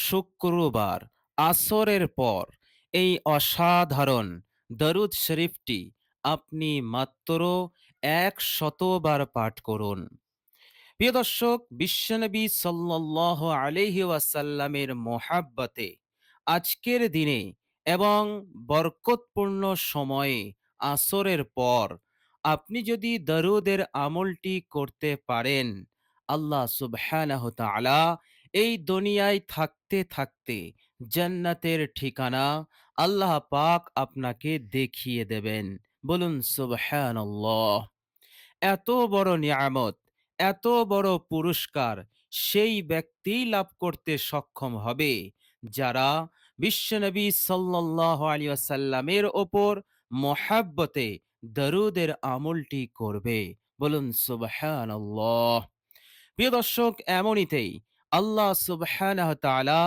শুক্রবার আসরের পর এই অসাধারণ দরুদ শরীফটি আপনি মাত্র ১০০ বার পাঠ করুন। প্রিয় দর্শক, বিশ্বনবী সাল্লাল্লাহু আলাইহি ওয়াসাল্লামের মোহাব্বতে আজকের দিনে এবং বরকতপূর্ণ সময়ে আসরের পর আপনি যদি দরুদের আমলটি করতে পারেন, আল্লাহ সুবহানাহু তাআলা এই দুনিয়ায় থাকতে থাকতে জান্নাতের ঠিকানা আল্লাহ পাক আপনাকে দেখিয়ে দেবেন। বলুন সুবহানাল্লাহ। এত বড় নিয়ামত, এত বড় পুরস্কার সেই ব্যক্তিই লাভ করতে সক্ষম হবে যারা বিশ্বনবী সাল্লাল্লাহু আলাইহি ওয়াসাল্লামের ওপর মহাব্বতে দরুদের আমলটি করবে। বলুন সুবহানাল্লাহ। প্রিয় দর্শক, এমনিতেই আল্লাহ সুবহানাহু তাআলা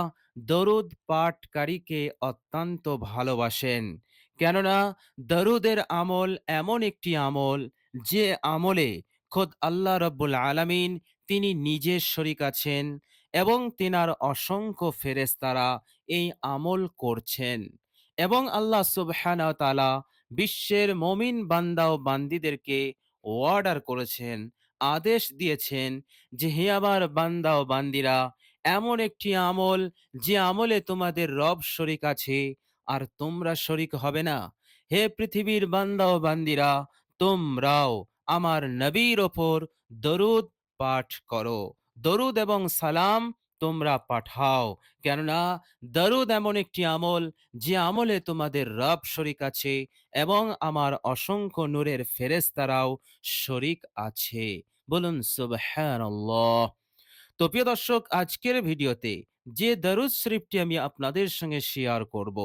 দরুদ পাঠকারীকে অত্যন্ত ভালোবাসেন। কেননা দরুদের আমল এমন একটি আমল যে আমলে খোদ আল্লাহ রব্বুল আলামিন তিনি নিজে শরীক আছেন এবং তিনার অসংখ্য ফেরেশতারা এই আমল করছেন। এবং আল্লাহ সুবহানাহু তাআলা বিশ্বের মমিন বান্দা ও বান্দীদেরকে অর্ডার করেছেন, আদেশ দিয়েছেন যে হে আমার বান্দা ও বান্দিরা, এমন একটি আমল যে আমলে তোমাদের রব শরীক আছে আর তোমরা শরীক হবে না। হে পৃথিবীর বান্দা ও বান্দিরা, তোমরাও আমার নবীর ওপর দরুদ পাঠ করো, দরুদ এবং সালাম তোমরা পাঠাও। কেননা দরুদ এমন একটি আমল যে আমলে তোমাদের রব শরীক আছে এবং আমার অসংখ্য নূরের ফেরেশতারাও শরীক আছে। বলুন সুবহানাল্লাহ। তো প্রিয় দর্শক, আজকের ভিডিওতে যে দরুদ শরীফটি আমি আপনাদের সঙ্গে শেয়ার করব,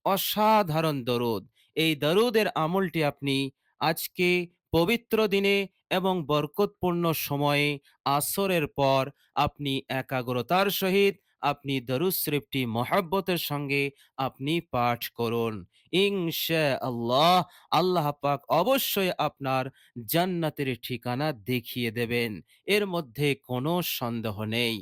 অসাধারণ দরুদ। এই দরুদের আমলটি আপনি আজকে পবিত্র দিনে এবং বরকতপূর্ণ সময়ে আসরের পর আপনি একাগ্রতার সহিত আপনি দরুদ শরীফটি মহাব্বতের সঙ্গে আপনি পাঠ করুন। ইনশাআল্লাহ আল্লাহ পাক অবশ্যই আপনার জান্নাতের ঠিকানা দেখিয়ে দেবেন। এর মধ্যে কোনো সন্দেহ নেই।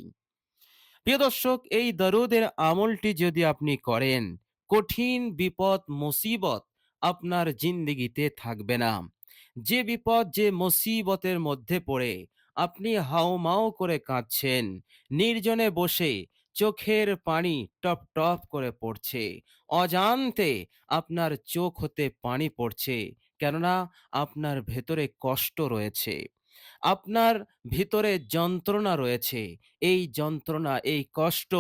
প্রিয় দর্শক, এই দরুদের আমলটি যদি আপনি করেন, কঠিন বিপদ মুসিবত আপনার জিন্দেগিতে থাকবে না। যে বিপদ, যে মুসিবতের মধ্যে পড়ে আপনি হাউমাউ করে কাঁদছেন, নির্জনে বসে চোখের পানি টপ টপ করে পড়ছে, অজান্তে আপনার চোখ হতে পানি পড়ছে, কেননা আপনার ভেতরে কষ্ট রয়েছে, আপনার ভিতরে যন্ত্রণা রয়েছে। এই যন্ত্রণা, এই কষ্ট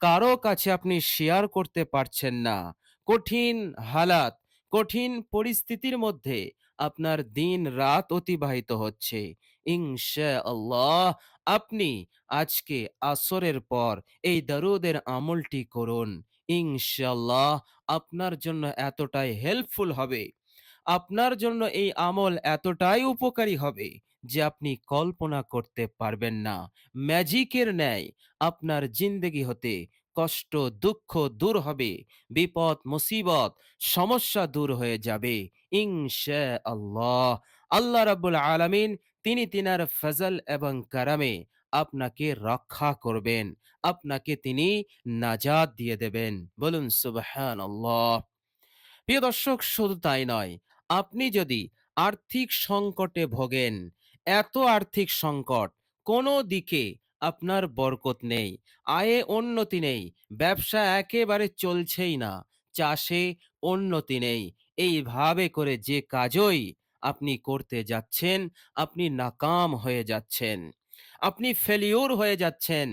কারো কাছে আপনি শেয়ার করতে পারছেন না। কঠিন হালাত, কঠিন পরিস্থিতির মধ্যে আপনার দিন রাত অতিবাহিত হচ্ছে। ইনশাআল্লাহ আপনি আজকে আসরের পর এই দরুদের আমলটি করুন। ইনশাআল্লাহ আপনার জন্য এতটাই হেল্পফুল হবে, আপনার জন্য এই আমল এতটাই উপকারী হবে যে আপনি কল্পনা করতে পারবেন না। ম্যাজিকের ন্যায় আপনার জিন্দেগি হতে কষ্ট দুঃখ দূর হবে, বিপদ মুসিবত সমস্যা দূর হয়ে যাবে ইনশাআল্লাহ। আল্লাহ রাব্বুল আলামিন তিনি তিনার ফজল এবং কারামে আপনাকে রক্ষা করবেন, আপনাকে তিনি নাজাত দিয়ে দেবেন। বলুন সুবহানাল্লাহ। প্রিয় দর্শক, শুধু তাই নয়, আপনি যদি আর্থিক সংকটে ভোগেন, এত আর্থিক সংকট, কোনো দিকে আপনার বরকত নেই, আয়ে উন্নতি নেই, ব্যবসা একেবারে চলছেই না, চাষে উন্নতি নেই, এইভাবে করে যে কাজই আপনি করতে যাচ্ছেন আপনি নাকাম হয়ে যাচ্ছেন, আপনি ফেলিউর হয়ে যাচ্ছেন,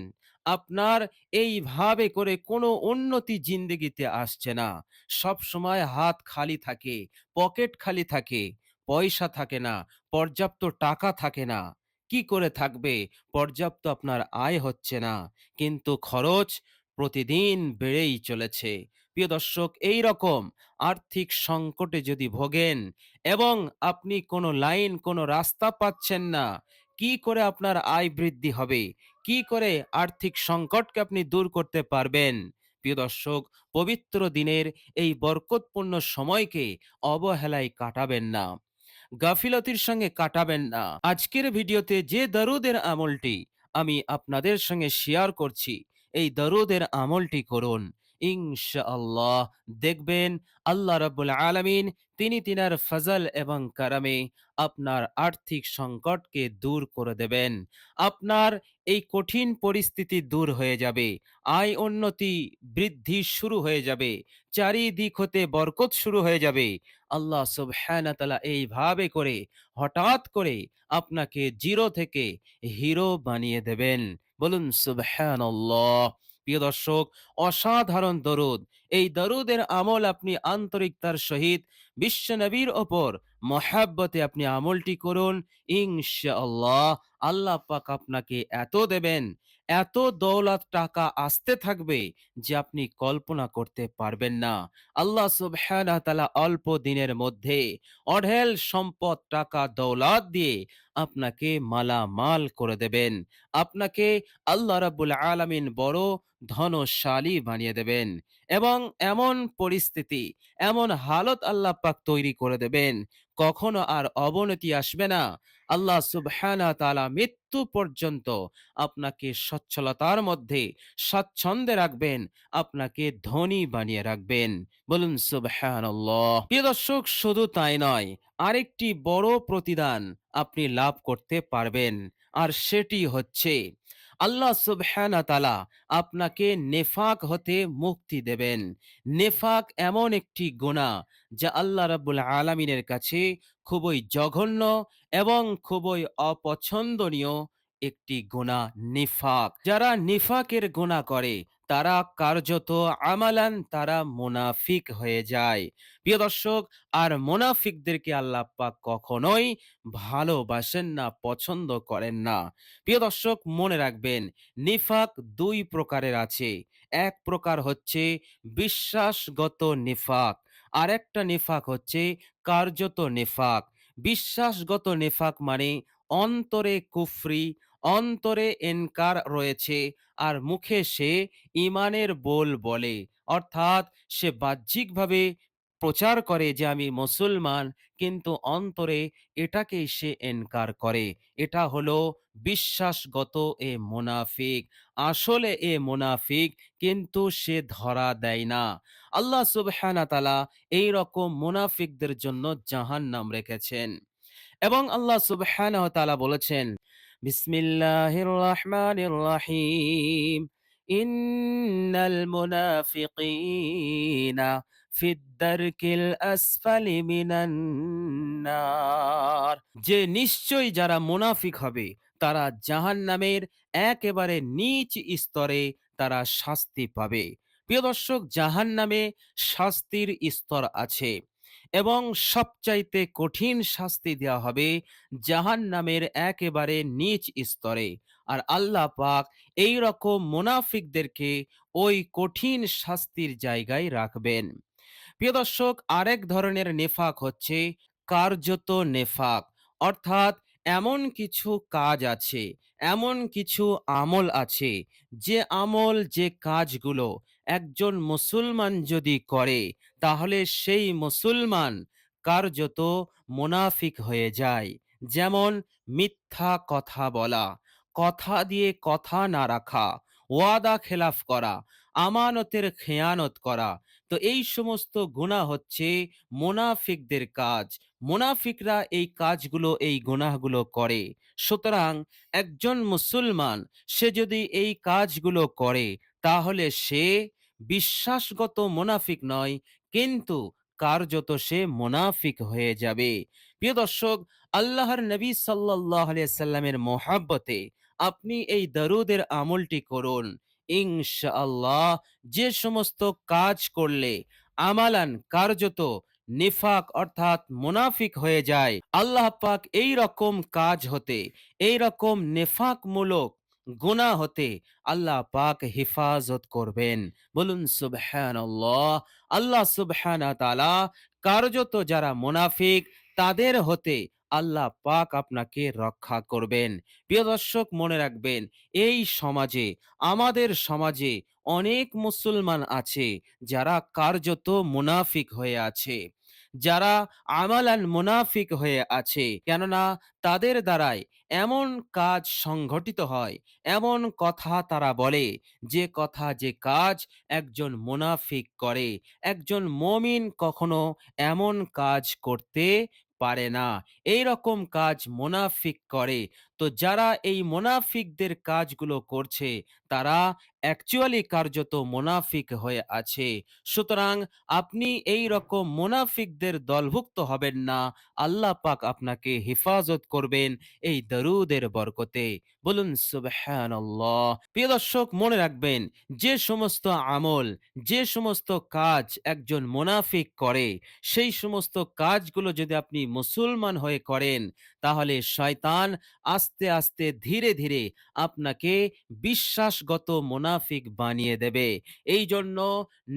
আপনার এইভাবে করে কোনো উন্নতি জিন্দেগিতে আসছে না, সব সময় হাত খালি থাকে, পকেট খালি থাকে, পয়সা থাকে না, পর্যাপ্ত টাকা থাকে না। কি করে থাকবে? পর্যাপ্ত আপনার আয় হচ্ছে না, কিন্তু খরচ প্রতিদিন বেড়েই চলেছে। প্রিয় দর্শক, এই রকম আর্থিক সংকটে যদি ভোগেন এবং আপনি কোনো লাইন, কোনো রাস্তা পাচ্ছেন না, কি করে আপনার আয় বৃদ্ধি হবে? কি করে আর্থিক সংকটকে আপনি দূর করতে পারবেন? প্রিয় দর্শক, পবিত্র দিনের এই বরকতপূর্ণ সময়কে অবহেলায় কাটাবেন না, গাফিলতির সঙ্গে কাটাবেন না। আজকের ভিডিওতে যে দরুদের আমলটি আমি আপনাদের সঙ্গে শেয়ার করছি, এই দরুদের আমলটি করুন। ইনশাআল্লাহ দেখবেন আল্লাহ রাব্বুল আলামিন তিনি তিনার ফজল এবং কারামে আপনার আর্থিক সংকটকে দূর করে দেবেন। আপনার এই কঠিন পরিস্থিতি দূর হয়ে যাবে। আয় উন্নতি বৃদ্ধি শুরু হয়ে যাবে। চারিদিক হতে বরকত শুরু হয়ে যাবে। আল্লাহ সুবহানাহু তাআলা এইভাবে করে হঠাৎ করে আপনাকে জিরো থেকে হিরো বানিয়ে দেবেন। বলুন সুবহানাল্লাহ। প্রিয় দর্শক, অসাধারণ দরুদ। এই দরুদের আমল আপনি আন্তরিকতার সহিত বিশ্বনবীর ওপর মহাব্বতে আপনি আমলটি করুন। ইনশাআল্লাহ আল্লাহ পাক আপনাকে এত দেবেন, এত দৌলত টাকা আসতে থাকবে যে আপনি কল্পনা করতে পারবেন না। আল্লাহ সুবহানাহু ওয়া তাআলা অল্প দিনের মধ্যে অঢেল সম্পদ, টাকা, দৌলত দিয়ে আপনাকে মালামাল করে দেবেন। আপনাকে আল্লাহ রাব্বুল আলামিন বড় ধনশালী বানিয়ে দেবেন এবং এমন পরিস্থিতি, এমন হালত আল্লাহ পাক তৈরি করে দেবেন, কখনো আর অবনতি আসবে না। আল্লাহ সুবহানাহু ওয়া তাআলা মৃত্যু পর্যন্ত আপনাকে সচ্ছলতার মধ্যে স্বাচ্ছন্দ্যে রাখবেন, আপনাকে ধনী বানিয়ে রাখবেন। বলুন সুবহানাল্লাহ। প্রিয় দর্শক, শুধু তাই নয়, আরেকটি বড় প্রতিদান আপনি লাভ করতে পারবেন, আর সেটি হচ্ছে আল্লাহ সুবহানাহু তাআলা আপনাকে নেফাক হতে মুক্তি দেবেন। নেফাক এমন একটি গুনাহ যা আল্লাহ রাব্বুল আলামিনের কাছে খুবই জঘন্য এবং খুবই অপছন্দনীয় একটি গুনাহ নিফাক। যারা নিফাকের গুনাহ করে তারা কার্যত আমালান তারা মুনাফিক হয়ে যায়। প্রিয় দর্শক, আর মুনাফিকদেরকে আল্লাহ পাক কখনোই ভালোবাসেন না, পছন্দ করেন না। প্রিয় দর্শক, মনে রাখবেন নিফাক দুই প্রকারের আছে। এক প্রকার হচ্ছে বিশ্বাসগত নিফাক, আরেকটা নিফাক হচ্ছে কার্যত নিফাক। বিশ্বাসগত নিফাক মানে অন্তরে কুফরি, অন্তরে ইনকার রয়েছে, আর মুখে সে ঈমানের বোল বলে। অর্থাৎ সে বাহ্যিকভাবে প্রচার করে যে আমি মুসলমান, কিন্তু অন্তরে এটাকেই সে ইনকার করে। এটা হলো বিশ্বাসগত এ মুনাফিক। আসলে এ মুনাফিক, কিন্তু সে ধরা দেয় না। আল্লাহ সুবহানাহু ওয়া তাআলা এইরকম মুনাফিকদের জন্য জাহান্নাম রেখেছেন। এবং আল্লাহ সুবহানাহু ওয়া তাআলা বলেছেন, বিসমিল্লাহির রহমানির রহিম, ইন্নাল মুনাফিকিনা ফিদ দারকিল আসফালি মিনান নার। যে নিশ্চয়ই যারা মুনাফিক হবে তারা জাহান্নামের একেবারে নিচ স্তরে তারা শাস্তি পাবে। প্রিয় দর্শক, জাহান্নামে শাস্তির স্তর আছে এবং সবচাইতে কঠিন শাস্তি দেওয়া হবে জাহান্নামের একেবারে নিচ স্তরে। আর আল্লাহ পাক এই রকম মুনাফিকদেরকে ওই কঠিন শাস্তির জায়গায় রাখবেন। প্রিয় দর্শক, আরেক ধরনের নেফাক হচ্ছে কার্যত নেফাক। অর্থাৎ এমন কিছু কাজ আছে, এমন কিছু আমল আছে, যে আমল, যে কাজগুলো একজন মুসলমান যদি করে তাহলে সেই মুসলমান কার্যত মুনাফিক হয়ে যায়। যেমন মিথ্যা কথা বলা, কথা দিয়ে কথা না রাখা, ওয়াদা খেলাফ করা, আমানতের খেয়ানত করা। তো এই সমস্ত গুনাহ হচ্ছে মুনাফিকদের কাজ। মুনাফিকরা এই কাজগুলো, এই গুনাহগুলো করে। সুতরাং একজন মুসলমান সে যদি এই কাজগুলো করে তাহলে সে বিশ্বাসগত মুনাফিক নয়, কিন্তু কার্যত সে মুনাফিক হয়ে যাবে। প্রিয় দর্শক, আল্লাহর নবী সাল্লাল্লাহু আলাইহি সাল্লামের মহব্বতে আপনি এই দরুদের আমলটি করুন। ইনশাআল্লাহ যে সমস্ত কাজ করলে আমালান কার্যত নিফাক অর্থাৎ মুনাফিক হয়ে যায়, আল্লাহ পাক এই রকম কাজ হতে, এই রকম নেফাকমূলক গুনাহ হতে আল্লাহ পাক হেফাজত করবেন। বলুন সুবহানাল্লাহ। আল্লাহ সুবহানাহু তাআলা কার্যত যারা মুনাফিক তাদের হতে আল্লাহ পাক আপনাকে রক্ষা করবেন। প্রিয় দর্শক, মনে রাখবেন এই সমাজে, আমাদের সমাজে অনেক মুসলমান আছে যারা কার্যত মুনাফিক হয়ে আছে। যারা আমালান মুনাফিক হয়ে আছে। কেননা তাদের দ্বারাই এমন কাজ সংঘটিত হয়, এমন কথা তারা বলে, যে কথা যে কাজ একজন মুনাফিক করে। একজন মুমিন কখনো এমন কাজ করতে পারে না। এইরকম কাজ মুনাফিক করে। তো যারা এই মুনাফিকদের কাজগুলো করছে, তারা অ্যাকচুয়ালি কার্যত মুনাফিক হয়ে আছে। সুতরাং আপনি এই রকম মুনাফিকদের দলভুক্ত হবেন না। আল্লাহ পাক আপনাকে হেফাজত করবেন এই দরুদের বরকতে। বলুন সুবহানাল্লাহ। প্রিয় দর্শক, মনে রাখবেন, যে সমস্ত আমল, যে সমস্ত কাজ একজন মুনাফিক করে, সেই সমস্ত কাজগুলো যদি আপনি মুসলমান হয়ে করেন, তাহলে শয়তান আস্তে আস্তে ধীরে ধীরে আপনাকে বিশ্বাসগত মুনাফিক বানিয়ে দেবে। এই জন্য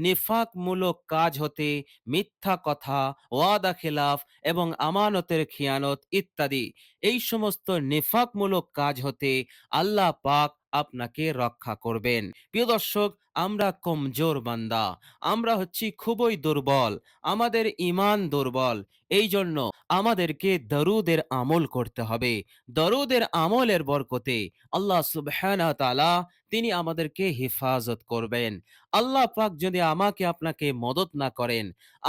নেফাকমূলক কাজ হতে মিথ্যা কথা, ওয়াদা খেলাফ এবং আমানতের খিয়ানত ইত্যাদি, এই সমস্ত নেফাকমূলক কাজ হতে আল্লাহ পাক আপনাকে রক্ষা করবেন। প্রিয় দর্শক, আমরা কমজোর বান্দা, আমরা হচ্ছি খুবই দুর্বল, আমাদের ঈমান দুর্বল। এই জন্য আমাদেরকে দরুদের আমল করতে হবে। দরুদের আমলের বরকতে আল্লাহ সুবহানাহু ওয়া তাআলা তিনি আমাদেরকে হেফাজত করবেন। আল্লাহ পাক যদি আমাকে আপনাকে মদদ না করেন,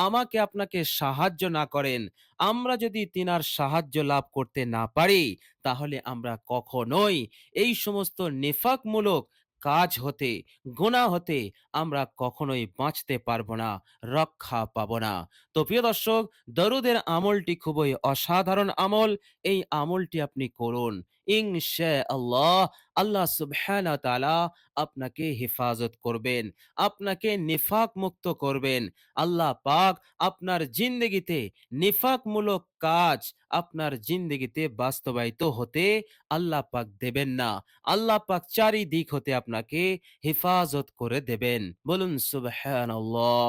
আমাকে আপনাকে সাহায্য না করেন, আমরা যদি তিনার সাহায্য লাভ করতে না পারি, তাহলে আমরা কখনোই এই সমস্ত নেফাকমূলক কাজ হতে, গুনাহ হতে আমরা কখনোই বাঁচতে পারবো না, রক্ষা পাবো না। তো প্রিয় দর্শক, দরুদের আমলটি খুবই অসাধারণ আমল। এই আমলটি আপনি করুন। ইনশাআল্লাহ আল্লাহ সুবহানাহু ওয়া তাআলা আপনাকে হেফাজত করবেন, আপনাকে নিফাক মুক্ত করবেন। আল্লাহ পাক আপনার জিন্দেগিতে নিফাকমূলক কাজ আপনার জিন্দেগিতে বাস্তবায়িত হতে আল্লাহ পাক দেবেন না। আল্লাহ পাক চারিদিক হতে আপনাকে হেফাজত করে দেবেন। বলুন সুবহানাল্লাহ।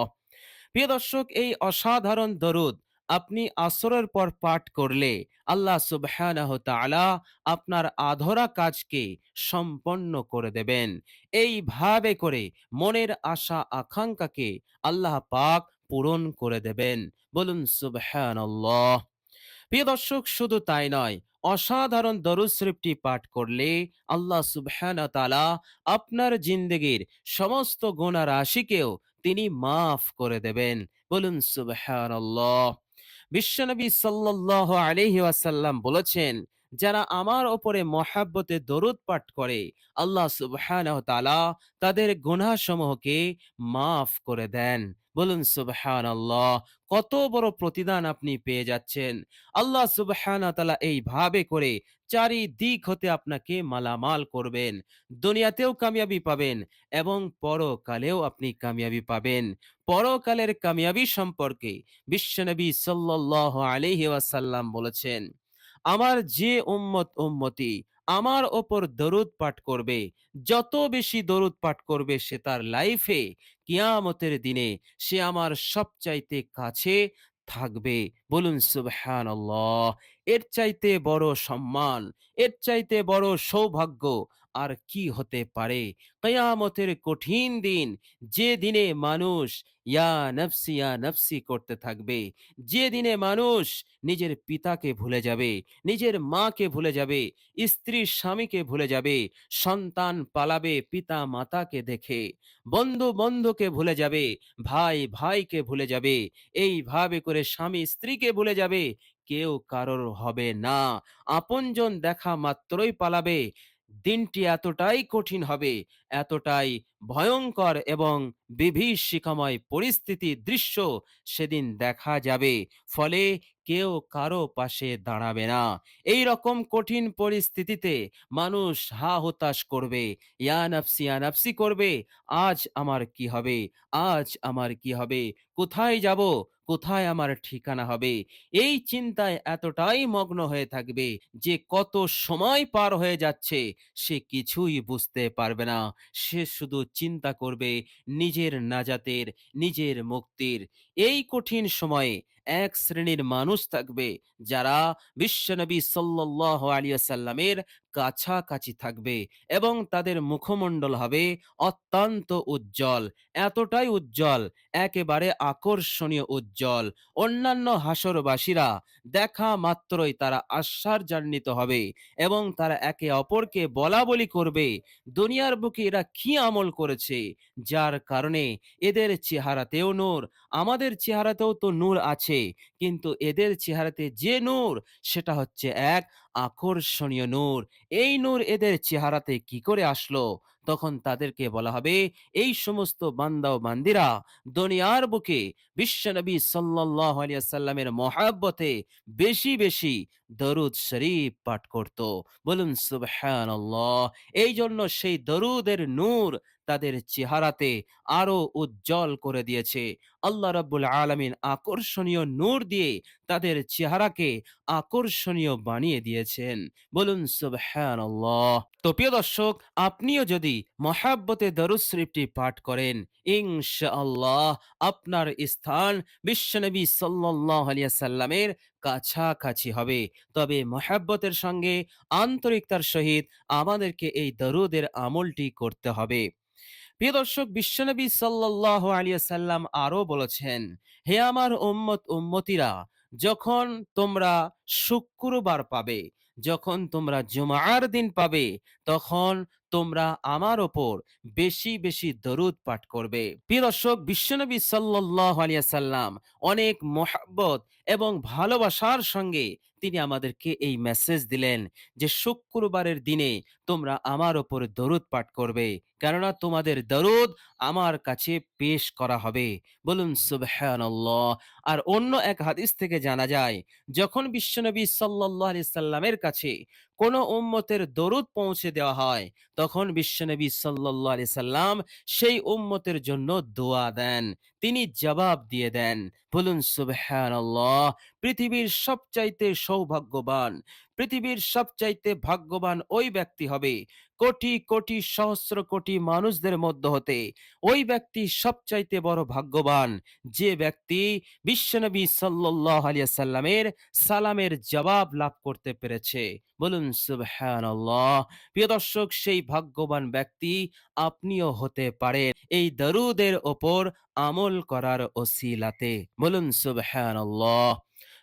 প্রিয় দর্শক, এই অসাধারণ দরুদ আপনি আসরের পর পাঠ করলে আল্লাহ সুবহানাহু ওয়া তাআলা আপনার আধরা কাজকে সম্পন্ন করে দেবেন। এইভাবে করে মনের আশা আকাঙ্ক্ষাকে আল্লাহ পাক পূরণ করে দেবেন। বলুন সুবহানাল্লাহ। প্রিয় দর্শক, শুধু তাই নয়, অসাধারণ দরুদ শরীফটি পাঠ করলে আল্লাহ সুবহানাহু ওয়া তাআলা আপনার জিন্দেগীর সমস্ত গুনাহ রাশিকেও তিনি মাফ করে দেবেন। বলুন সুবহানাল্লাহ। বিশ্বনবী সাল্লাল্লাহু আলাইহি ওয়াসাল্লাম বলেছেন, যারা আমার ওপরে মহাব্বতে দরুদ পাঠ করে, আল্লাহ সুবহানাহু ওয়া তাআলা তাদের গুনাহসমূহকে মাফ করে দেন। বলুন সুবহানাল্লাহ। কত বড় প্রতিদান আপনি পেয়ে যাচ্ছেন। আল্লাহ সুবহানাহু ওয়া তাআলা এইভাবে করে চারিদিক হতে আপনাকে মালামাল করবেন। দুনিয়াতেও কামিয়াবি পাবেন এবং পরকালেও আপনি কামিয়াবি পাবেন। পরকালের কামিয়াবি সম্পর্কে বিশ্বনবী সাল্লাল্লাহু আলাইহি ওয়াসাল্লাম বলেছেন, আমার যে উম্মতি আমার ওপর দরুদ পাঠ করবে, যত বেশি দরুদ পাঠ করবে সে তার লাইফে, কিয়ামতের দিনে সে আমার সবচাইতে কাছে থাকবে। বলুন সুবহানাল্লাহ। এর চাইতে বড় সম্মান, এর চাইতে বড় সৌভাগ্য আর কি হতে পারে? কিয়ামতের কঠিন দিন, যে দিনে মানুষ ইয়া নফসি ইয়া নফসি করতে থাকবে, যে দিনে মানুষ নিজের পিতাকে ভুলে যাবে, নিজের মাকে ভুলে যাবে, স্ত্রী স্বামীকে ভুলে যাবে, সন্তান পালাবে পিতা মাতাকে দেখে, বন্ধু বন্ধুকে ভুলে যাবে, ভাই ভাইকে ভুলে যাবে, এইভাবে করে স্বামী স্ত্রীকে ভুলে যাবে, কেউ কারোর হবে না, আপনজন দেখা মাত্রই পালাবে। দিনটি এতটাই কঠিন হবে, এতটাই ভয়ঙ্কর এবং বিভীষিকাময় পরিস্থিতি দৃশ্য সেদিন দেখা যাবে। ফলে কেউ কারো পাশে দাঁড়াবে না। এই রকম কঠিন পরিস্থিতিতে মানুষ হা হুতাশ করবে, ইয়া নাফসি করবে। আজ আমার কি হবে? আজ আমার কি হবে? কোথায় যাব? কোথায় আমার ঠিকানা হবে? এই চিন্তায় এতটাই মগ্ন হয়ে থাকবে যে কত সময় পার হয়ে যাচ্ছে সে কিছুই বুঝতে পারবে না। সে শুধু চিন্তা করবে নিজের নাজাতের, নিজের মুক্তির। এই কঠিন সময়ে এক শ্রেণীর মানুষ থাকবে যারা বিশ্বনবী সাল্লাল্লাহু আলাইহি ওয়াসাল্লামের কাছাকাছি থাকবে এবং তাদের মুখমণ্ডল হবে অত্যন্ত উজ্জ্বল, এতটাই উজ্জ্বল, একেবারে আকর্ষণীয় উজ্জ্বল। অন্যান্য হাসরবাসীরা দেখা মাত্রই তারা আশ্চর্যান্বিত হবে এবং তারা একে অপরকে বলাবলি করবে, দুনিয়ার বুকে এরা কি আমল করেছে যার কারণে এদের চেহারাতেও নূর, আমাদের চেহারাতেও তো নূর আছে, কিন্তু এদের চেহারাতে যে নূর সেটা হচ্ছে এক আকর্ষণীয় নূর। এই নূর এদের চেহারাতে কি করে আসলো? তখন তাদেরকে বলা হবে, এই সমস্ত বান্দা ও বান্দিরা দুনিয়ার বুকে বিশ্বনবী সাল্লাল্লাহু আলাইহি ওয়াসাল্লামের মহব্বতে বেশি বেশি দরুদ শরীফ পাঠ করত। বলুন সুবহানাল্লাহ। এই জন্য সেই দরুদের নূর তাদের চেহারাতে আরো উজ্জ্বল করে দিয়েছে। আল্লাহ রাব্বুল আলামিন আকর্ষণীয় নূর দিয়ে তাদের চেহারাকে আকর্ষণীয় বানিয়ে দিয়েছেন। বলুন সুবহানাল্লাহ। তো প্রিয় দর্শক, আপনিও যদি মহাব্বতে দরুদ শরীফটি পাঠ করেন, ইনশাআল্লাহ আপনার স্থান বিশ্বনবী সাল্লাল্লাহু আলাইহি সাল্লামের কাছাকাছি হবে। তবে মহাব্বতের সঙ্গে আন্তরিকতার সহিত আমাদেরকে এই দরুদের আমলটি করতে হবে। প্রিয় দর্শক, বিশ্বনবী সাল্লাল্লাহু আলাইহি সাল্লাম আরো বলেছেন, হে আমার উম্মত উম্মতিরা, যখন তোমরা শুক্রবার পাবে, যখন তোমরা জুমার দিন পাবে, তখন তোমরা আমার ওপর বেশি বেশি দরুদ পাঠ করবে। প্রিয় দর্শক, বিশ্বনবী সাল্লাল্লাহু আলাইহি সাল্লাম অনেক মহব্বত এবং ভালোবাসার সঙ্গে তিনি আমাদেরকে এই মেসেজ দিলেন যে শুক্রবারের দিনে তোমরা আমার ওপর দরুদ পাঠ করবে, কেননা তোমাদের দরুদ আমার কাছে পেশ করা হবে। বলুন সুবহানাল্লাহ। আর অন্য এক হাদিস থেকে জানা যায়, যখন বিশ্বনবী সাল্লাল্লাহু আলাইহি সাল্লামের কাছে কোন উম্মতের দরুদ পৌঁছে দেওয়া হয়, তখন বিশ্বনবী সাল্লাল্লাহু আলাইহি সাল্লাম সেই উম্মতের জন্য দোয়া দেন, তিনি জবাব দিয়ে দেন। বলুন সুবহানাল্লাহ। পৃথিবীর সবচাইতে সৌভাগ্যবান, পৃথিবীর সবচাইতে ভাগ্যবান ওই ব্যক্তি হবে, কোটি কোটি সহস্র কোটি মানুষদের মধ্য হতে ওই ব্যক্তি সবচাইতে বড় ভাগ্যবান, যে ব্যক্তি বিশ্বনবী সাল্লাল্লাহু আলাইহি সাল্লামের সালামের জবাব লাভ করতে পেরেছে। বলুন সুবহানাল্লাহ। প্রিয় দর্শক, সেই ভাগ্যবান ব্যক্তি আপনিও হতে পারেন এই দরুদের ওপর আমল করার ওসিলাতে। বলুন সুবহানাল্লাহ।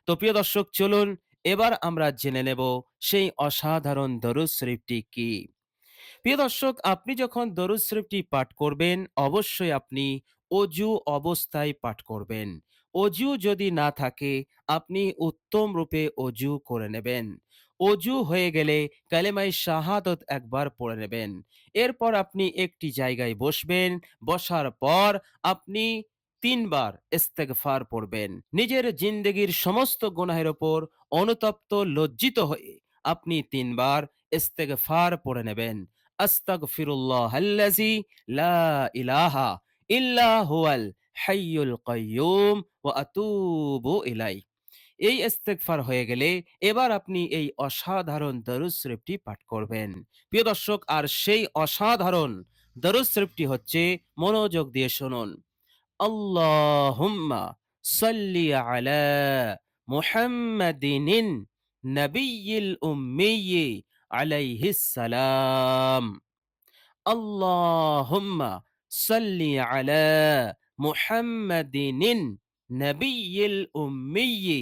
তো প্রিয় দর্শক, চলুন এবার আমরা জেনে নেব সেই অসাধারণ দরুদ শরীফটি কি। প্রিয় দর্শক, আপনি যখন দরুদ শরীফটি পাঠ করবেন, অবশ্যই আপনি অজু অবস্থায় পাঠ করবেন। অজু যদি না থাকে, আপনি উত্তম রূপে অজু করে নেবেন। অজু হয়ে গেলে কালেমায়ে শাহাদাত একবার পড়ে নেবেন। এরপর আপনি একটি জায়গায় বসবেন। বসার পর আপনি ৩ বার ইস্তেগফার পড়বেন। নিজের জিন্দেগীর সমস্ত গুনাহের উপর অনুতপ্ত লজ্জিত হয়ে আপনি ৩ বার ইস্তেগফার পড়ে নেবেন। আস্তাগফিরুল্লাহাল্লাযী লা ইলাহা ইল্লা হুয়াল হাইয়ুল কাইয়্যুম ওয়া আতুবু ইলাইহি। এই ইস্তেগফার হয়ে গেলে এবার আপনি এই অসাধারণ দরুদ শরীফটি পাঠ করবেন। প্রিয় দর্শক, আর সেই অসাধারণ দরুদ শরীফটি হচ্ছে, মনোযোগ দিয়ে শুনুন। আল্লাহুম্মা সাল্লি আলা মুহাম্মাদিনিন নাবিয়্যিল উম্মিয়্যি আলাইহিস সালাম। আল্লাহুম্মা সাল্লি আলা মুহাম্মাদিনিন নাবিয়্যিল উম্মিয়্যি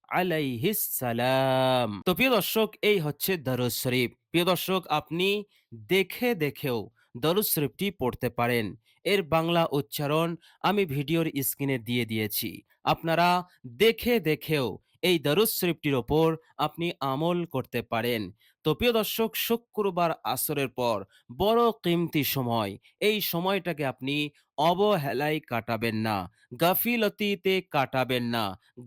আলাইহিস সালাম। তো প্রিয় দর্শক, এই হচ্ছে দরুদ শরীফ। প্রিয় দর্শক, আপনি দেখে দেখেও দরুদ শরীফটি পড়তে পারেন। এর বাংলা উচ্চারণ আমি ভিডিওর স্ক্রিনে দিয়ে দিয়েছি। আপনারা দেখে দেখেও এই দরুদ শরীফটির ওপর আপনি আমল করতে পারেন। তো প্রিয় দর্শক, শুক্রবার আসরের পর বড় কিমতি সময়, এই সময়টাকে আপনি অবহেলায় কাটাবেন না, গাফিলতিতে কাটাবেন না,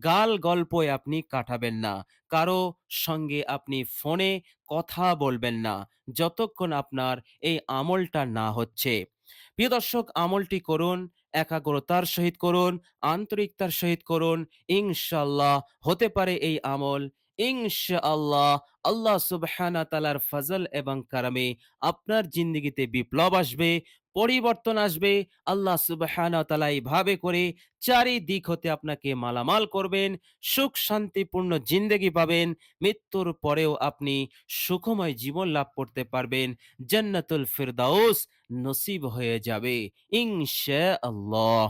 গাল গল্পয় আপনি কাটাবেন না, কারো সঙ্গে আপনি ফোনে কথা বলবেন না যতক্ষণ আপনার এই আমলটা না হচ্ছে। প্রিয় দর্শক, আমলটি করুন, একাগ্রতার সহিত করুন, আন্তরিকতার সহিত করুন। ইনশাআল্লাহ হতে পারে এই আমল, ইনশাআল্লাহ আল্লাহ সুবহানাহু ওয়া তাআলার ফজল এবং কারামে আপনার জিন্দেগিতে বিপ্লব আসবে, পরিবর্তন আসবে। আল্লাহ সুবহানাহু ওয়া তাআলা এভাবে করে চারিদিক হতে আপনাকে মালামাল করবেন। সুখ শান্তিপূর্ণ জিন্দেগি পাবেন। মৃত্যুর পরেও আপনি সুখময় জীবন লাভ করতে পারবেন। জান্নাতুল ফিরদাউস নসিব হয়ে যাবে ইনশাআল্লাহ।